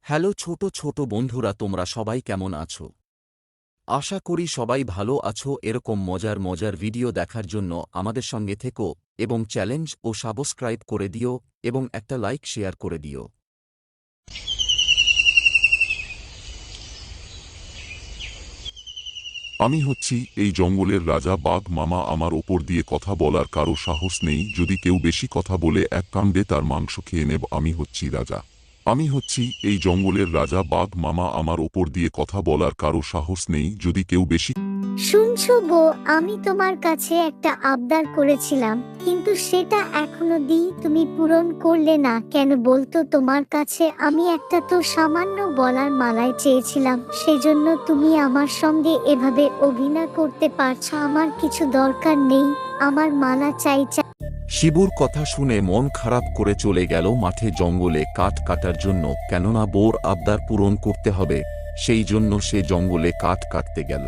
Hello ছোট ছোট বন্ধুরা, তোমরা সবাই কেমন আছো? আশা করি সবাই ভালো আছো। এরকম মজার মজার ভিডিও দেখার জন্য আমাদের সঙ্গে থেকো এবং চ্যালেঞ্জ ও সাবস্ক্রাইব করে দিও এবং একটা লাইক শেয়ার করে দিও। আমি হচ্ছি এই জঙ্গলের রাজা বাঘ মামা। আমার ওপর দিয়ে কথা বলার কারো সাহস নেই। যদি কেউ বেশি কথা বলে এক কাণ্ডে তার মাংস খেয়ে নেব। আমি হচ্ছি রাজা। আমি হচ্ছি এই জঙ্গলের রাজা বাঘ মামা। আমার ওপর দিয়ে কথা বলার কারো সাহস নেই। যদি কেউ বেশি শুনছো গো, আমি তোমার কাছে একটা আবদার করেছিলাম, কিন্তু সেটা এখনো তুমি পূরণ করলে না কেন বলতো? তোমার কাছে আমি একটা তো সামান্য গলার মালাই চেয়েছিলাম, সেজন্য তুমি আমার সঙ্গে এভাবে অভিনয় করতে পারছো? আমার কিছু দরকার নেই, আমার মালা চাই। শিবুর কথা শুনে মন খারাপ করে চলে গেল মাঠে জঙ্গলে কাঠ কাটার জন্য, কেননা বোর আবদার পূরণ করতে হবে। সেই জন্য সে জঙ্গলে কাঠ কাটতে গেল।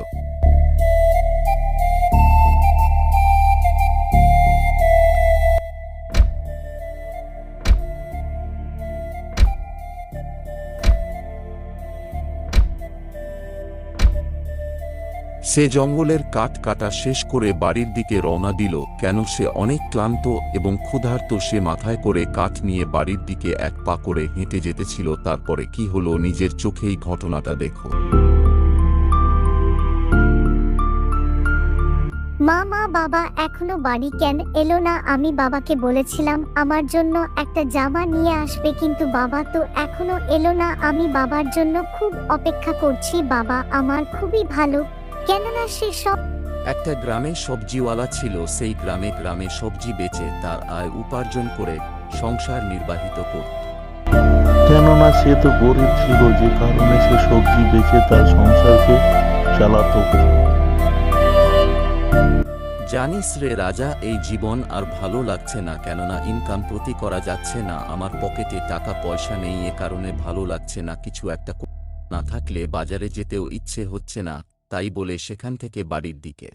সে জঙ্গলের কাঠ কাটা শেষ করে বাড়ির দিকে রওনা দিল। কেন সে অনেক ক্লান্ত এবং ক্ষুধার্ত। সে মাথায় করে কাঠ নিয়ে বাড়ির দিকে এক পা করে হেঁটে যেতেছিল। তারপরে কি হলো নিজের চোখেই ঘটনাটা দেখো। মা বাবা এখনো বাড়ি কেন এলো না? আমি বাবাকে বলেছিলাম আমার জন্য একটা জামা নিয়ে আসবে, কিন্তু বাবা তো এখনো এলো না। আমি বাবার জন্য খুব অপেক্ষা করছি। বাবা আমার খুবই ভালো, কেননা সে সব একটা গ্রামে সবজিওয়ালা ছিল। সেই গ্রামে গ্রামে সবজি বেচে তার আয় উপার্জন করে সংসার নির্বাহিত করত। কেননা সে তো গরিব ছিল, যে কারণে সে সবজি বেচে তার সংসারকে চালাতো। জানিস রে রাজা, এই জীবন আর ভালো লাগছে না। কেননা ইনকাম প্রতি করা যাচ্ছে না, আমার পকেটে টাকা পয়সা নেই। এ কারণে ভালো লাগছে না। কিছু একটা না থাকলে বাজারে যেতেও ইচ্ছে হচ্ছে না। তাই বলে সেখান থেকে বাড়ির দিকে